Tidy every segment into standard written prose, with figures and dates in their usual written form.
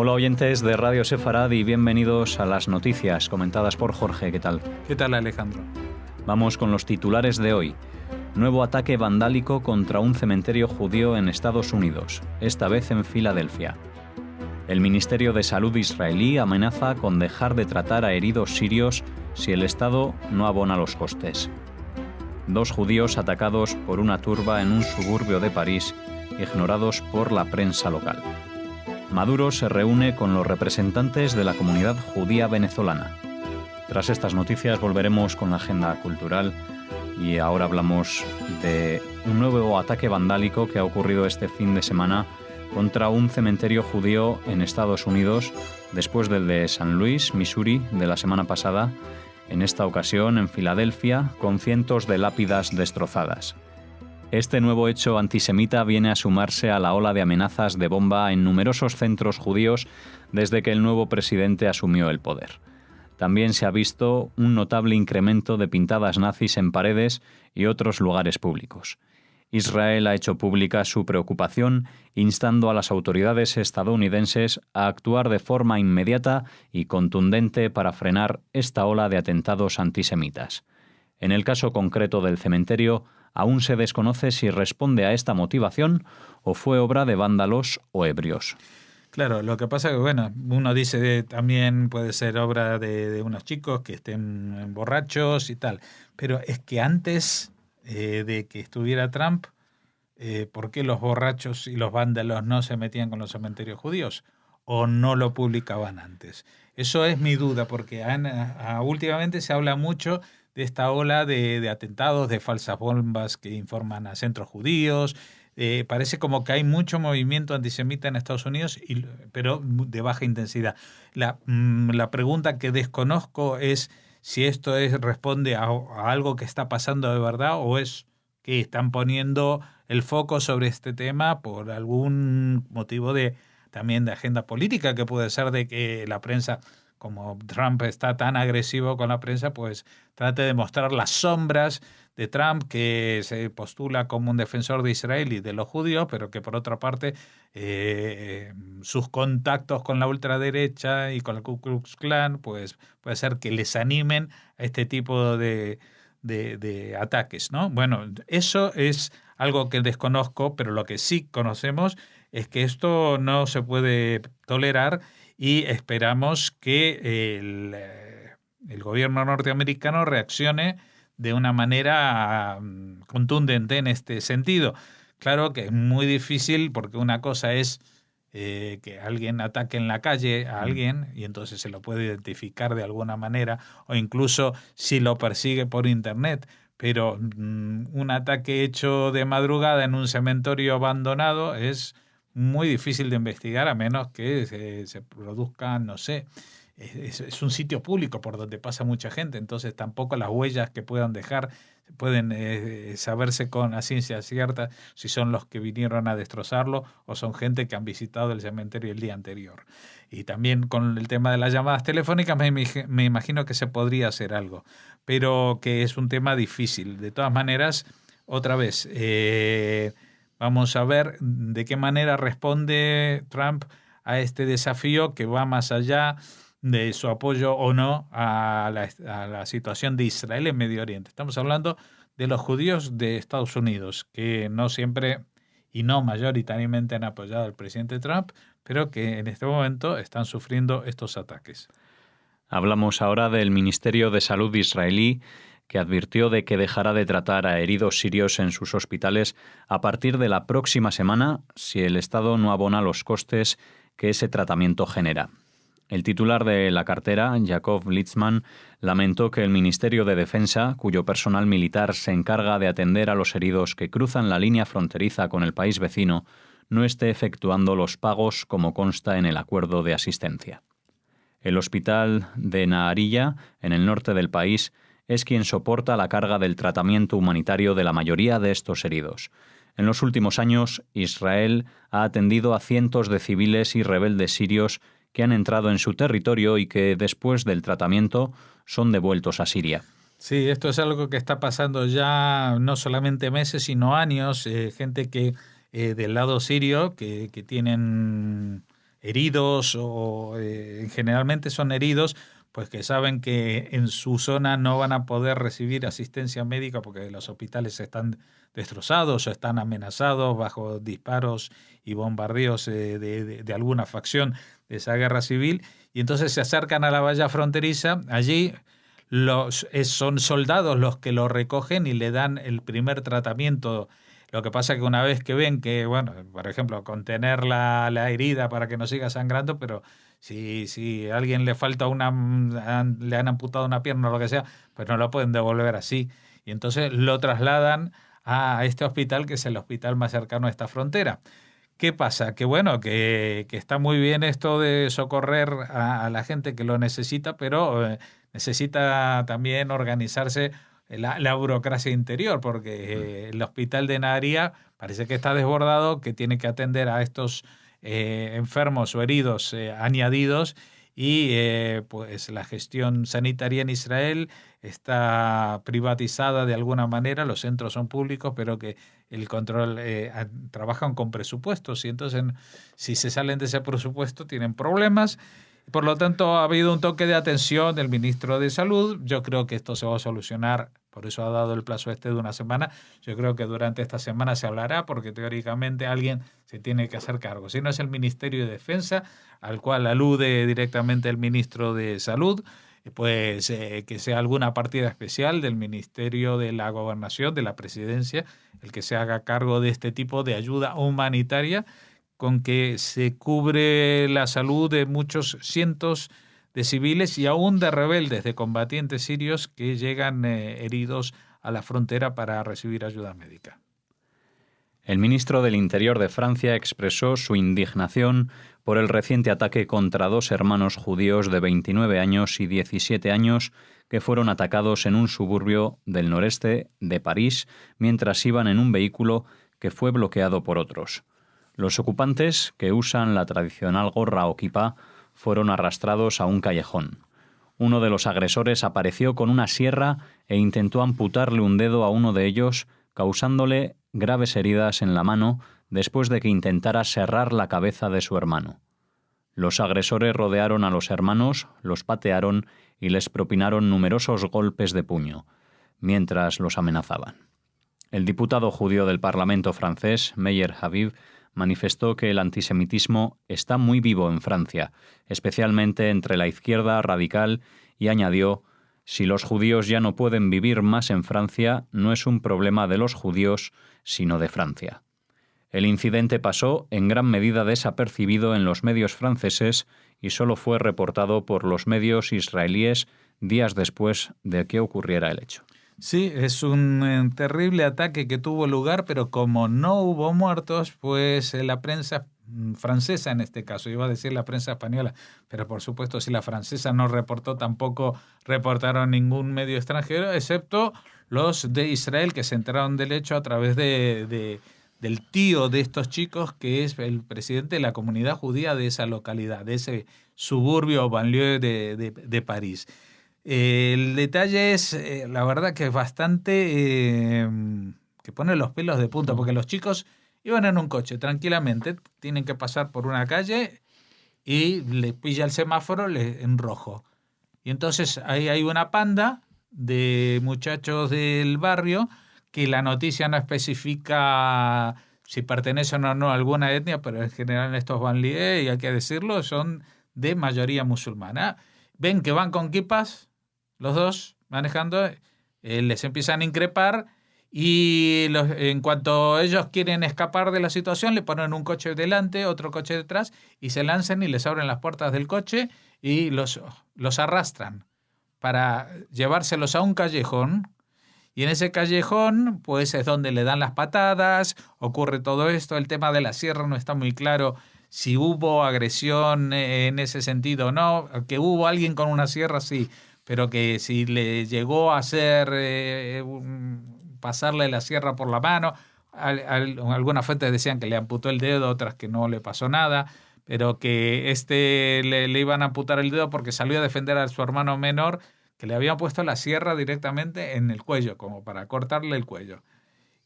Hola oyentes de Radio Sefarad y bienvenidos a las noticias comentadas por Jorge. ¿Qué tal? ¿Qué tal, Alejandro? Vamos con los titulares de hoy. Nuevo ataque vandálico contra un cementerio judío en Estados Unidos, esta vez en Filadelfia. El Ministerio de Salud israelí amenaza con dejar de tratar a heridos sirios si el Estado no abona los costes. 2 judíos atacados por una turba en un suburbio de París, ignorados por la prensa local. Maduro se reúne con los representantes de la comunidad judía venezolana. Tras estas noticias volveremos con la agenda cultural y ahora hablamos de un nuevo ataque vandálico que ha ocurrido este fin de semana contra un cementerio judío en Estados Unidos, después del de San Luis, Missouri, de la semana pasada, en esta ocasión en Filadelfia, con cientos de lápidas destrozadas. Este nuevo hecho antisemita viene a sumarse a la ola de amenazas de bomba en numerosos centros judíos desde que el nuevo presidente asumió el poder. También se ha visto un notable incremento de pintadas nazis en paredes y otros lugares públicos. Israel ha hecho pública su preocupación, instando a las autoridades estadounidenses a actuar de forma inmediata y contundente para frenar esta ola de atentados antisemitas. En el caso concreto del cementerio, aún se desconoce si responde a esta motivación o fue obra de vándalos o ebrios. Claro, lo que pasa es que, uno dice también puede ser obra de unos chicos que estén borrachos y tal, pero es que antes de que estuviera Trump, ¿por qué los borrachos y los vándalos no se metían con los cementerios judíos? ¿O no lo publicaban antes? Eso es mi duda, porque últimamente se habla mucho de esta ola de atentados, de falsas bombas que informan a centros judíos. Parece como que hay mucho movimiento antisemita en Estados Unidos, pero de baja intensidad. La pregunta que desconozco es si esto responde a algo que está pasando de verdad o es que están poniendo el foco sobre este tema por algún motivo también de agenda política, que puede ser de que la prensa, como Trump está tan agresivo con la prensa, pues trate de mostrar las sombras de Trump, que se postula como un defensor de Israel y de los judíos, pero que por otra parte sus contactos con la ultraderecha y con el Ku Klux Klan, pues puede ser que les animen a este tipo de ataques, ¿no? Bueno, eso es algo que desconozco, pero lo que sí conocemos es que esto no se puede tolerar y esperamos que el gobierno norteamericano reaccione de una manera contundente en este sentido. Claro que es muy difícil porque una cosa es que alguien ataque en la calle a alguien y entonces se lo puede identificar de alguna manera, o incluso si lo persigue por internet, pero un ataque hecho de madrugada en un cementerio abandonado es muy difícil de investigar, a menos que se produzca, no sé, es un sitio público por donde pasa mucha gente, entonces tampoco las huellas que puedan dejar pueden saberse con la ciencia cierta si son los que vinieron a destrozarlo o son gente que han visitado el cementerio el día anterior. Y también con el tema de las llamadas telefónicas me imagino que se podría hacer algo, pero que es un tema difícil. De todas maneras, otra vez, vamos a ver de qué manera responde Trump a este desafío que va más allá de su apoyo o no a la situación de Israel en Medio Oriente. Estamos hablando de los judíos de Estados Unidos, que no siempre y no mayoritariamente han apoyado al presidente Trump, pero que en este momento están sufriendo estos ataques. Hablamos ahora del Ministerio de Salud israelí, que advirtió de que dejará de tratar a heridos sirios en sus hospitales a partir de la próxima semana si el Estado no abona los costes que ese tratamiento genera. El titular de la cartera, Yaakov Litzman, lamentó que el Ministerio de Defensa, cuyo personal militar se encarga de atender a los heridos que cruzan la línea fronteriza con el país vecino, no esté efectuando los pagos como consta en el acuerdo de asistencia. El hospital de Nahariya, en el norte del país, es quien soporta la carga del tratamiento humanitario de la mayoría de estos heridos. En los últimos años, Israel ha atendido a cientos de civiles y rebeldes sirios que han entrado en su territorio y que, después del tratamiento, son devueltos a Siria. Sí, esto es algo que está pasando ya no solamente meses, sino años. Gente que del lado sirio que tienen heridos o generalmente son heridos, pues que saben que en su zona no van a poder recibir asistencia médica porque los hospitales están destrozados o están amenazados bajo disparos y bombardeos de alguna facción de esa guerra civil, y entonces se acercan a la valla fronteriza. Allí son soldados los que lo recogen y le dan el primer tratamiento. Lo que pasa es que una vez que ven que, bueno, por ejemplo, contener la herida para que no siga sangrando, pero si a alguien le falta le han amputado una pierna o lo que sea, pues no lo pueden devolver así. Y entonces lo trasladan a este hospital, que es el hospital más cercano a esta frontera. ¿Qué pasa? Que bueno, que está muy bien esto de socorrer a la gente que lo necesita, pero necesita también organizarse la burocracia interior, porque el hospital de Naharía parece que está desbordado, que tiene que atender a estos enfermos o heridos añadidos, y pues la gestión sanitaria en Israel está privatizada de alguna manera. Los centros son públicos, pero que el control trabajan con presupuestos, y entonces si se salen de ese presupuesto tienen problemas. Por lo tanto, ha habido un toque de atención del ministro de Salud. Yo creo que esto se va a solucionar, por eso ha dado el plazo de una semana. Yo creo que durante esta semana se hablará, porque teóricamente alguien se tiene que hacer cargo. Si no es el Ministerio de Defensa, al cual alude directamente el ministro de Salud, pues que sea alguna partida especial del Ministerio de la Gobernación, de la Presidencia, el que se haga cargo de este tipo de ayuda humanitaria, con que se cubre la salud de muchos cientos de civiles y aún de rebeldes, de combatientes sirios que llegan heridos a la frontera para recibir ayuda médica. El ministro del Interior de Francia expresó su indignación por el reciente ataque contra 2 hermanos judíos de 29 años y 17 años que fueron atacados en un suburbio del noreste de París mientras iban en un vehículo que fue bloqueado por otros. Los ocupantes, que usan la tradicional gorra o kipá, fueron arrastrados a un callejón. Uno de los agresores apareció con una sierra e intentó amputarle un dedo a uno de ellos, causándole graves heridas en la mano después de que intentara serrar la cabeza de su hermano. Los agresores rodearon a los hermanos, los patearon y les propinaron numerosos golpes de puño, mientras los amenazaban. El diputado judío del Parlamento francés, Meyer Habib, manifestó que el antisemitismo está muy vivo en Francia, especialmente entre la izquierda radical, y añadió: «Si los judíos ya no pueden vivir más en Francia, no es un problema de los judíos, sino de Francia». El incidente pasó en gran medida desapercibido en los medios franceses y solo fue reportado por los medios israelíes días después de que ocurriera el hecho. Sí, es un terrible ataque que tuvo lugar, pero como no hubo muertos, pues la prensa francesa en este caso, iba a decir la prensa española, pero por supuesto si la francesa no reportó, tampoco reportaron ningún medio extranjero, excepto los de Israel, que se enteraron del hecho a través del tío de estos chicos, que es el presidente de la comunidad judía de esa localidad, de ese suburbio o banlieue de París. El detalle es, la verdad que es bastante, que pone los pelos de punta, porque los chicos iban en un coche tranquilamente, tienen que pasar por una calle y le pilla el semáforo en rojo. Y entonces ahí hay una panda de muchachos del barrio, que la noticia no especifica si pertenecen o no a alguna etnia, pero en general estos banlieues, y hay que decirlo, son de mayoría musulmana. Ven que van con kipas, los dos manejando, les empiezan a increpar, y en cuanto ellos quieren escapar de la situación, le ponen un coche delante, otro coche detrás, y se lanzan y les abren las puertas del coche y los arrastran para llevárselos a un callejón. Y en ese callejón, pues es donde le dan las patadas, ocurre todo esto. El tema de la sierra no está muy claro si hubo agresión en ese sentido o no. Que hubo alguien con una sierra, sí, pero que si le llegó a hacer pasarle la sierra por la mano, algunas fuentes decían que le amputó el dedo, otras que no le pasó nada, pero que le iban a amputar el dedo porque salió a defender a su hermano menor, que le habían puesto la sierra directamente en el cuello, como para cortarle el cuello.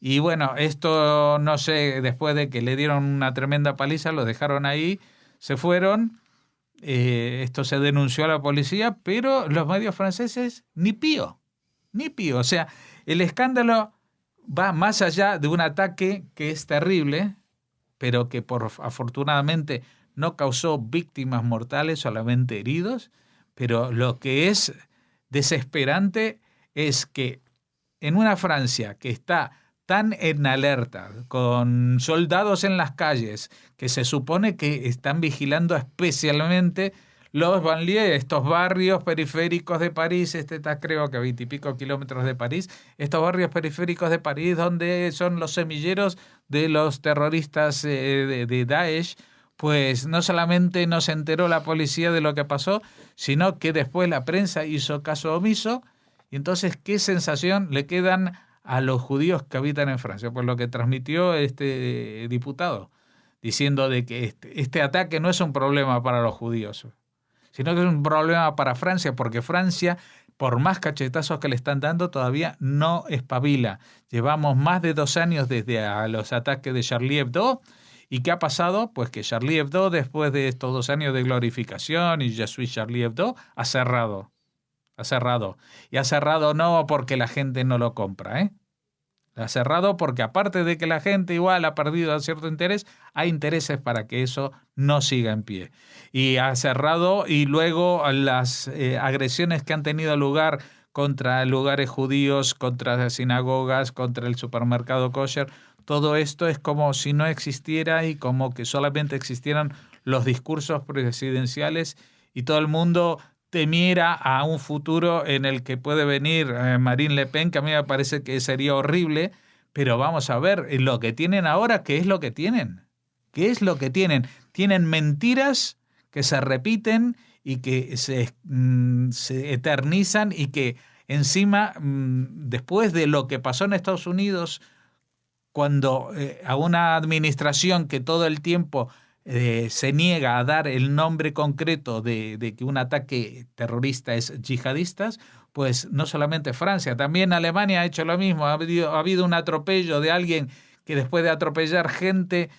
Y bueno, esto no sé, después de que le dieron una tremenda paliza, lo dejaron ahí, se fueron. Esto se denunció a la policía, pero los medios franceses ni pío. O sea, el escándalo va más allá de un ataque que es terrible, pero que afortunadamente no causó víctimas mortales, solamente heridos. Pero lo que es desesperante es que en una Francia que está tan en alerta, con soldados en las calles, que se supone que están vigilando especialmente los banlieues, estos barrios periféricos de París, está creo que a 20 y pico kilómetros de París, estos barrios periféricos de París donde son los semilleros de los terroristas de Daesh, pues no solamente no se enteró la policía de lo que pasó, sino que después la prensa hizo caso omiso. Y entonces, ¿qué sensación le quedan a los judíos que habitan en Francia? Pues lo que transmitió este diputado, diciendo de que este ataque no es un problema para los judíos, sino que es un problema para Francia, porque Francia, por más cachetazos que le están dando, todavía no espabila. Llevamos más de 2 años desde los ataques de Charlie Hebdo. ¿Y qué ha pasado? Pues que Charlie Hebdo, después de estos 2 años de glorificación y Je suis Charlie Hebdo, ha cerrado. Y ha cerrado no porque la gente no lo compra, Ha cerrado porque aparte de que la gente igual ha perdido cierto interés, hay intereses para que eso no siga en pie. Y ha cerrado, y luego las agresiones que han tenido lugar contra lugares judíos, contra sinagogas, contra el supermercado kosher, todo esto es como si no existiera y como que solamente existieran los discursos presidenciales y todo el mundo temiera a un futuro en el que puede venir Marine Le Pen, que a mí me parece que sería horrible, pero vamos a ver, lo que tienen ahora, ¿qué es lo que tienen? ¿Qué es lo que tienen? Tienen mentiras que se repiten y que se eternizan y que encima, después de lo que pasó en Estados Unidos, cuando a una administración que todo el tiempo se niega a dar el nombre concreto de que un ataque terrorista es yihadistas, pues no solamente Francia, también Alemania ha hecho lo mismo. Ha habido un atropello de alguien que después de atropellar gente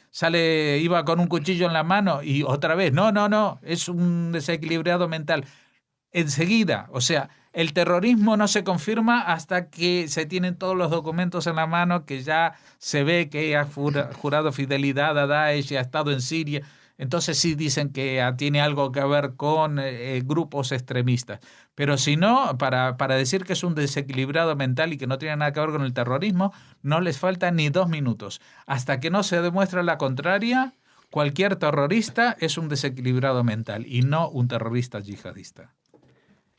iba con un cuchillo en la mano y otra vez, no, es un desequilibrado mental. Enseguida, o sea, el terrorismo no se confirma hasta que se tienen todos los documentos en la mano, que ya se ve que ha jurado fidelidad a Daesh y ha estado en Siria. Entonces sí dicen que tiene algo que ver con grupos extremistas. Pero si no, para decir que es un desequilibrado mental y que no tiene nada que ver con el terrorismo, no les faltan ni 2 minutos. Hasta que no se demuestre la contraria, cualquier terrorista es un desequilibrado mental y no un terrorista yihadista.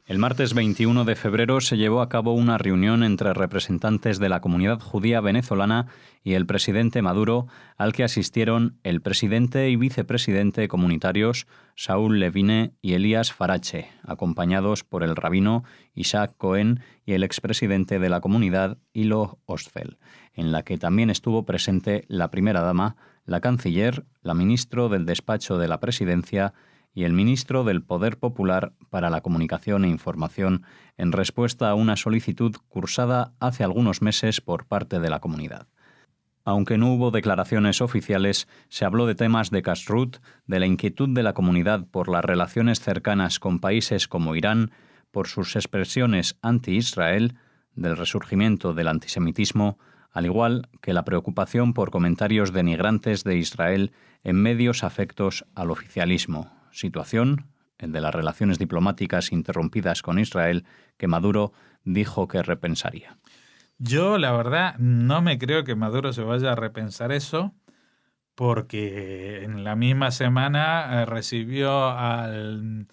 El martes 21 de febrero se llevó a cabo una reunión entre representantes de la comunidad judía venezolana y el presidente Maduro, al que asistieron el presidente y vicepresidente comunitarios Saúl Levine y Elías Farache, acompañados por el rabino Isaac Cohen y el expresidente de la comunidad Hilo Ostfeld, en la que también estuvo presente la primera dama, la canciller, la ministro del despacho de la presidencia y el ministro del Poder Popular para la Comunicación e Información en respuesta a una solicitud cursada hace algunos meses por parte de la comunidad. Aunque no hubo declaraciones oficiales, se habló de temas de kashrut, de la inquietud de la comunidad por las relaciones cercanas con países como Irán, por sus expresiones anti-Israel, del resurgimiento del antisemitismo, al igual que la preocupación por comentarios denigrantes de Israel en medios afectos al oficialismo. Situación, el de las relaciones diplomáticas interrumpidas con Israel, que Maduro dijo que repensaría. Yo, la verdad, no me creo que Maduro se vaya a repensar eso, porque en la misma semana recibió al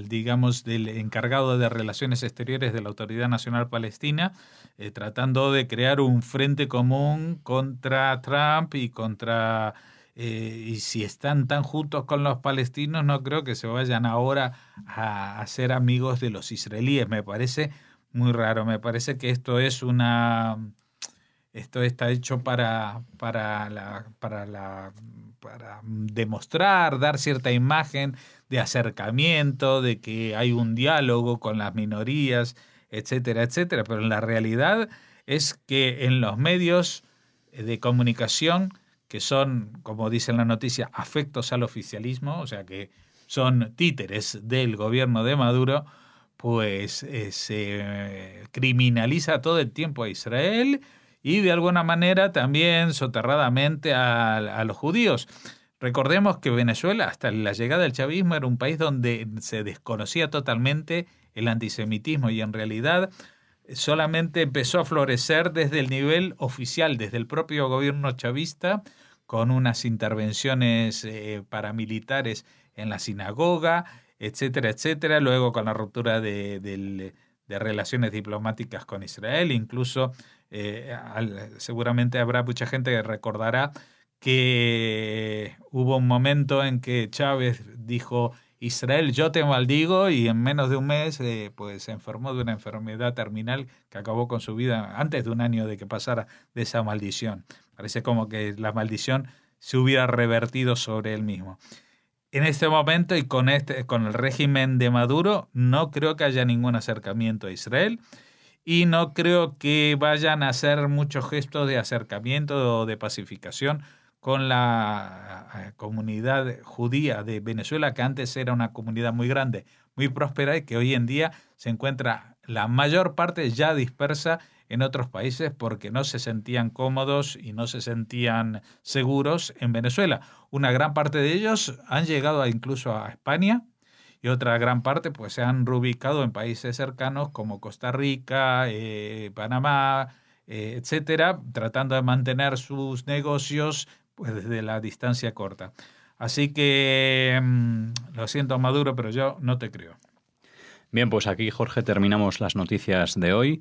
digamos, del encargado de Relaciones Exteriores de la Autoridad Nacional Palestina, tratando de crear un frente común contra Trump y contra... y si están tan juntos con los palestinos, no creo que se vayan ahora a ser amigos de los israelíes. Me parece muy raro. Me parece que esto está hecho para demostrar, dar cierta imagen de acercamiento, de que hay un diálogo con las minorías, etcétera, etcétera. Pero la realidad es que en los medios de comunicación que son, como dice en la noticia, afectos al oficialismo, o sea que son títeres del gobierno de Maduro, pues se criminaliza todo el tiempo a Israel y de alguna manera también soterradamente a los judíos. Recordemos que Venezuela, hasta la llegada del chavismo, era un país donde se desconocía totalmente el antisemitismo y en realidad solamente empezó a florecer desde el nivel oficial, desde el propio gobierno chavista, con unas intervenciones paramilitares en la sinagoga, etcétera, etcétera. Luego con la ruptura de relaciones diplomáticas con Israel, incluso seguramente habrá mucha gente que recordará que hubo un momento en que Chávez dijo: Israel, yo te maldigo, y en menos de un mes pues se enfermó de una enfermedad terminal que acabó con su vida antes de un año de que pasara de esa maldición. Parece como que la maldición se hubiera revertido sobre él mismo. En este momento y con el régimen de Maduro no creo que haya ningún acercamiento a Israel y no creo que vayan a hacer muchos gestos de acercamiento o de pacificación con la comunidad judía de Venezuela, que antes era una comunidad muy grande, muy próspera y que hoy en día se encuentra la mayor parte ya dispersa en otros países porque no se sentían cómodos y no se sentían seguros en Venezuela. Una gran parte de ellos han llegado incluso a España y otra gran parte pues se han reubicado en países cercanos como Costa Rica, Panamá, etcétera, tratando de mantener sus negocios pues desde la distancia corta. Así que lo siento, Maduro, pero yo no te creo. Bien, pues aquí, Jorge, terminamos las noticias de hoy.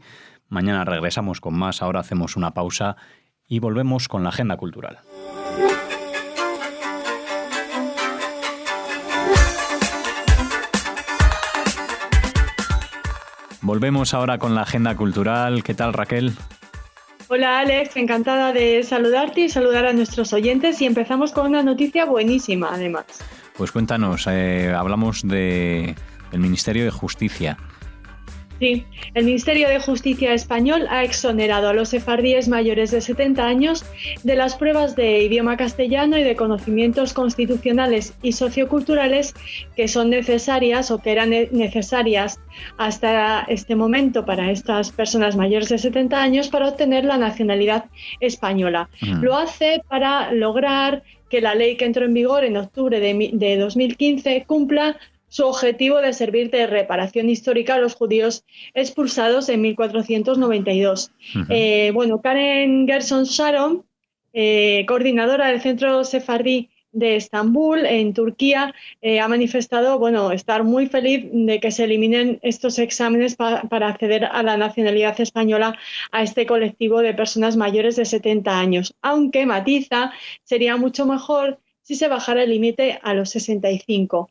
Mañana regresamos con más. Ahora hacemos una pausa y volvemos con la agenda cultural. Volvemos ahora con la agenda cultural. ¿Qué tal, Raquel? Hola Alex, encantada de saludarte y saludar a nuestros oyentes y empezamos con una noticia buenísima además. Pues cuéntanos, hablamos del Ministerio de Justicia. Sí, el Ministerio de Justicia español ha exonerado a los sefardíes mayores de 70 años de las pruebas de idioma castellano y de conocimientos constitucionales y socioculturales que son necesarias o que eran necesarias hasta este momento para estas personas mayores de 70 años para obtener la nacionalidad española. Lo hace para lograr que la ley que entró en vigor en octubre de 2015 cumpla su objetivo de servir de reparación histórica a los judíos expulsados en 1492. Karen Gerson Sharon, coordinadora del Centro Sefardí de Estambul, en Turquía, ha manifestado estar muy feliz de que se eliminen estos exámenes para acceder a la nacionalidad española a este colectivo de personas mayores de 70 años. Aunque, matiza, sería mucho mejor si se bajara el límite a los 65.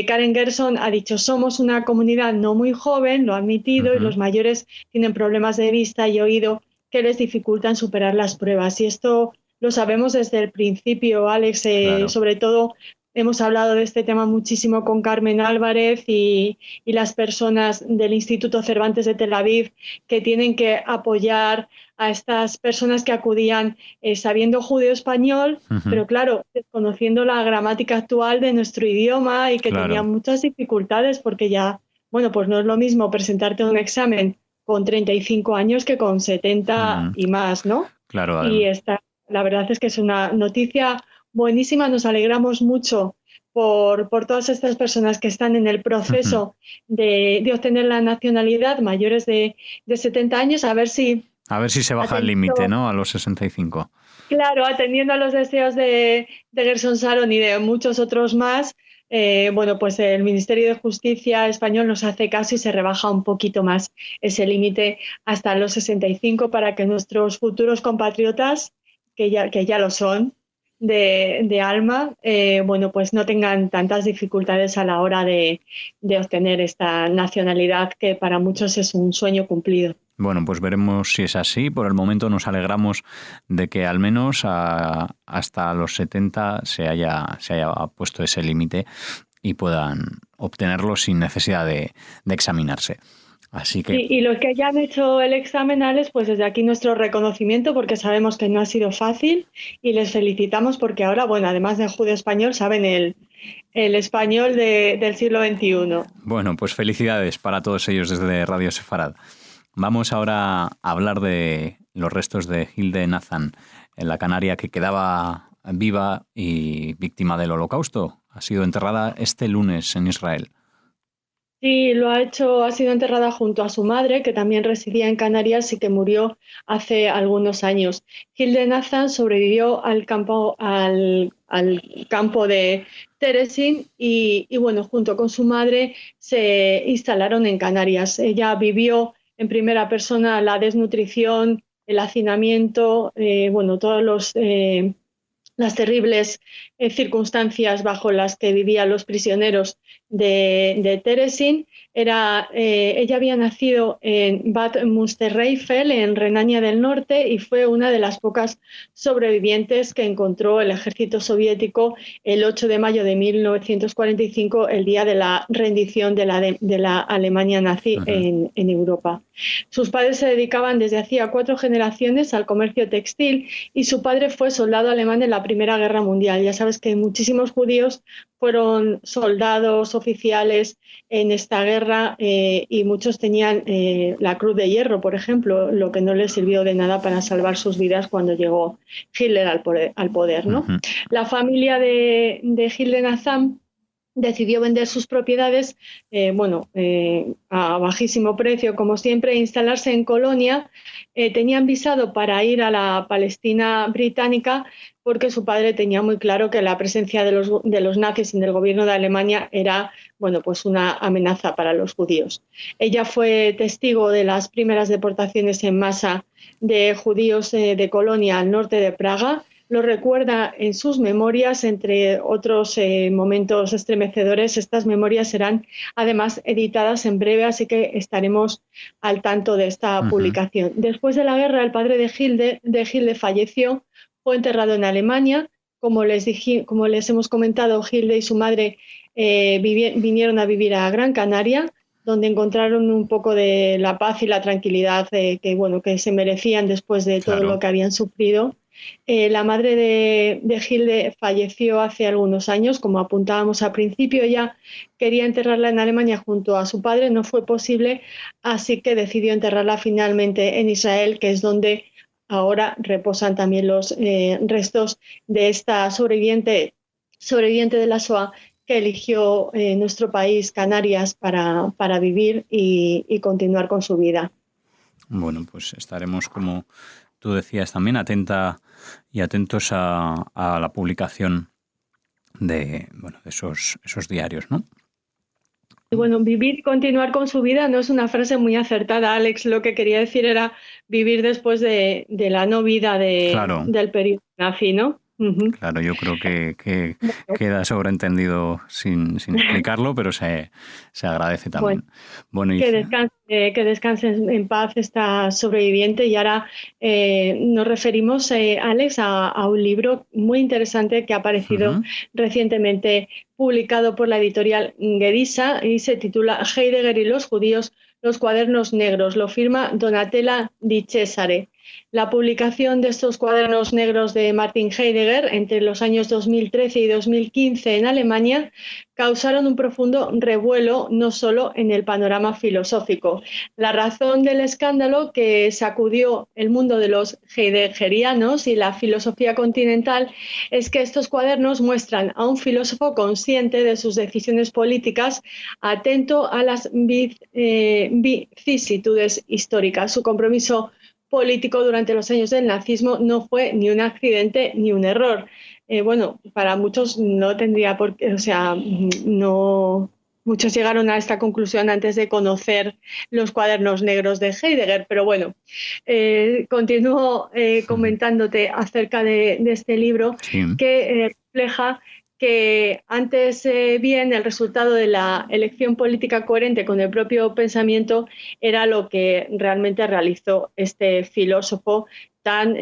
Karen Gerson ha dicho: somos una comunidad no muy joven, lo ha admitido, y los mayores tienen problemas de vista y oído que les dificultan superar las pruebas. Y esto lo sabemos desde el principio, Alex. Claro. Sobre todo hemos hablado de este tema muchísimo con Carmen Álvarez y las personas del Instituto Cervantes de Tel Aviv, que tienen que apoyar a estas personas que acudían sabiendo judeo-español, pero claro, desconociendo la gramática actual de nuestro idioma y que tenían muchas dificultades porque ya, pues no es lo mismo presentarte un examen con 35 años que con 70 y más, ¿no? Claro. Y la verdad es que es una noticia buenísima, nos alegramos mucho por todas estas personas que están en el proceso de obtener la nacionalidad, mayores de 70 años, a ver si se baja el límite, ¿no? A los 65. Claro, atendiendo a los deseos de Gerson Sharon y de muchos otros más, pues el Ministerio de Justicia español nos hace caso y se rebaja un poquito más ese límite hasta los 65 para que nuestros futuros compatriotas, que ya lo son, de alma, pues no tengan tantas dificultades a la hora de obtener esta nacionalidad que para muchos es un sueño cumplido. Bueno, pues veremos si es así. Por el momento nos alegramos de que al menos hasta los 70 se haya puesto ese límite y puedan obtenerlo sin necesidad de examinarse. Así que... Y los que ya han hecho el examen, Alex, pues desde aquí nuestro reconocimiento porque sabemos que no ha sido fácil y les felicitamos porque ahora, bueno, además de judío español, saben el español del siglo XXI. Bueno, pues felicidades para todos ellos desde Radio Sefarad. Vamos ahora a hablar de los restos de Hilde Nazan, la canaria que quedaba viva y víctima del Holocausto. Ha sido enterrada este lunes en Israel. Sí, ha sido enterrada junto a su madre, que también residía en Canarias y que murió hace algunos años. Hilde Nazan sobrevivió al campo de Terezín y bueno, junto con su madre se instalaron en Canarias. Ella vivió en primera persona la desnutrición, el hacinamiento, todos las terribles circunstancias bajo las que vivían los prisioneros de Terezín. Ella había nacido en Bad Münstereifel, en Renania del Norte, y fue una de las pocas sobrevivientes que encontró el ejército soviético el 8 de mayo de 1945, el día de la rendición de la Alemania nazi en Europa. Sus padres se dedicaban desde hacía 4 generaciones al comercio textil y su padre fue soldado alemán en la Primera Guerra Mundial. Ya sabes que muchísimos judíos fueron soldados, oficiales en esta guerra y muchos tenían la Cruz de Hierro, por ejemplo, lo que no les sirvió de nada para salvar sus vidas cuando llegó Hitler al poder, ¿no? La familia de Hilde Nazan decidió vender sus propiedades a bajísimo precio, como siempre, e instalarse en Colonia. Tenían visado para ir a la Palestina británica porque su padre tenía muy claro que la presencia de los nazis en el gobierno de Alemania era una amenaza para los judíos. Ella fue testigo de las primeras deportaciones en masa de judíos de Colonia al norte de Praga. Lo recuerda en sus memorias, entre otros momentos estremecedores. Estas memorias serán además editadas en breve, así que estaremos al tanto de esta publicación. Después de la guerra, el padre de Hilde falleció, fue enterrado en Alemania. Como les hemos comentado, Hilde y su madre vinieron a vivir a Gran Canaria, donde encontraron un poco de la paz y la tranquilidad que se merecían después de todo lo que habían sufrido. La madre de Hilde falleció hace algunos años, como apuntábamos al principio. Ella quería enterrarla en Alemania junto a su padre, no fue posible, así que decidió enterrarla finalmente en Israel, que es donde ahora reposan también los restos de esta sobreviviente de la Shoah que eligió nuestro país, Canarias, para vivir y continuar con su vida. Bueno, pues estaremos, como tú decías, también atentos a la publicación de esos diarios, ¿no? Vivir y continuar con su vida no es una frase muy acertada, Alex. Lo que quería decir era vivir después de la no vida del periodo nazi, ¿no? Claro, yo creo que queda sobreentendido sin explicarlo, pero se agradece también. Que descanse en paz esta sobreviviente. Y ahora nos referimos, Alex, a un libro muy interesante que ha aparecido recientemente, publicado por la editorial Gedisa, y se titula Heidegger y los judíos, los cuadernos negros. Lo firma Donatella Di Cesare. La publicación de estos cuadernos negros de Martin Heidegger entre los años 2013 y 2015 en Alemania causaron un profundo revuelo, no solo en el panorama filosófico. La razón del escándalo, que sacudió el mundo de los heideggerianos y la filosofía continental, es que estos cuadernos muestran a un filósofo consciente de sus decisiones políticas, atento a las vicisitudes históricas. Su compromiso político durante los años del nazismo no fue ni un accidente ni un error. Para muchos no tendría por qué, muchos llegaron a esta conclusión antes de conocer los cuadernos negros de Heidegger, pero continúo comentándote acerca de este libro que refleja que antes bien el resultado de la elección política coherente con el propio pensamiento era lo que realmente realizó este filósofo tan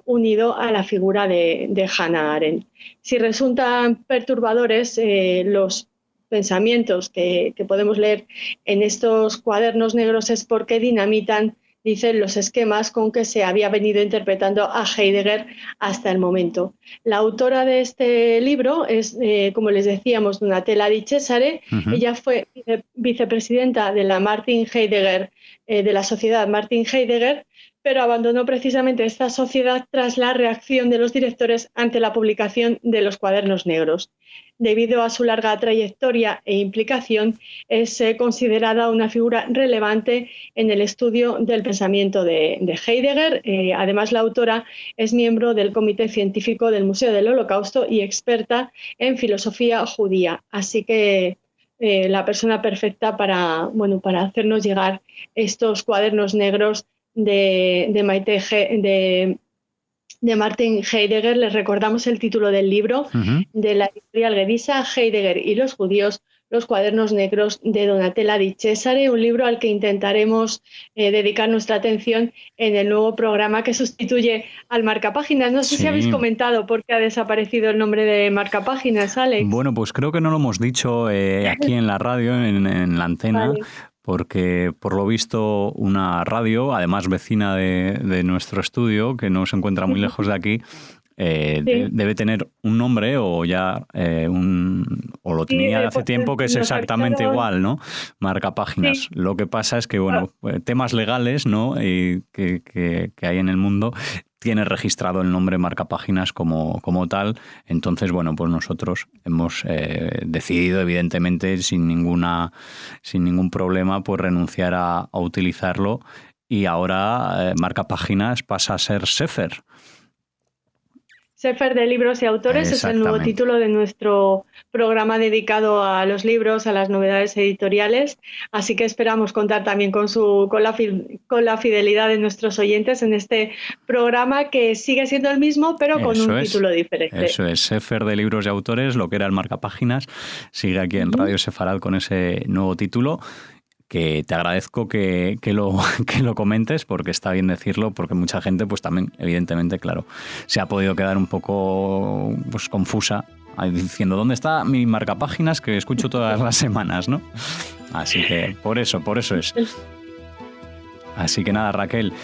unido a la figura de Hannah Arendt. Si resultan perturbadores los pensamientos que podemos leer en estos cuadernos negros es porque dinamitan, dicen, los esquemas con que se había venido interpretando a Heidegger hasta el momento. La autora de este libro es, como les decíamos, Donatella Di Cesare. Ella fue vicepresidenta de la Martin Heidegger, de la Sociedad Martin Heidegger, pero abandonó precisamente esta sociedad tras la reacción de los directores ante la publicación de los cuadernos negros. Debido a su larga trayectoria e implicación, es considerada una figura relevante en el estudio del pensamiento de Heidegger. Además, la autora es miembro del Comité Científico del Museo del Holocausto y experta en filosofía judía. Así que la persona perfecta para hacernos llegar estos cuadernos negros de Martin Heidegger. Les recordamos el título del libro de la editorial Gedisa, Heidegger y los judíos, los cuadernos negros de Donatella Di Cesare, un libro al que intentaremos dedicar nuestra atención en el nuevo programa que sustituye al Marcapáginas. No sé si habéis comentado por qué ha desaparecido el nombre de Marcapáginas, Alex. Bueno, pues creo que no lo hemos dicho aquí en la radio, en la antena. Vale. Porque por lo visto una radio, además vecina de nuestro estudio, que no se encuentra muy lejos de aquí, debe tener un nombre o ya o lo tenía hace tiempo, que es exactamente igual, ¿no? Marcapáginas. Sí. Lo que pasa es que, temas legales, ¿no? Que hay en el mundo, tiene registrado el nombre Marcapáginas como tal. Entonces, pues nosotros hemos decidido, evidentemente, sin ningún problema, pues renunciar a utilizarlo, y ahora Marcapáginas pasa a ser Sefer. Sefer de libros y autores es el nuevo título de nuestro programa dedicado a los libros, a las novedades editoriales. Así que esperamos contar también con la fidelidad de nuestros oyentes en este programa, que sigue siendo el mismo, pero con un título diferente. Eso es, Sefer de libros y autores, lo que era el Marcapáginas, sigue aquí en Radio Sefarad con ese nuevo título, que te agradezco que lo comentes, porque está bien decirlo, porque mucha gente pues también, evidentemente, claro, se ha podido quedar un poco pues confusa diciendo ¿dónde está mi Marcapáginas que escucho todas las semanas, ¿no? Así que por eso es. Así que nada, Raquel,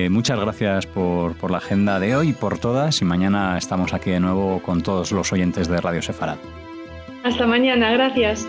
muchas gracias por la agenda de hoy, por todas, y mañana estamos aquí de nuevo con todos los oyentes de Radio Sefarad. Hasta mañana, gracias.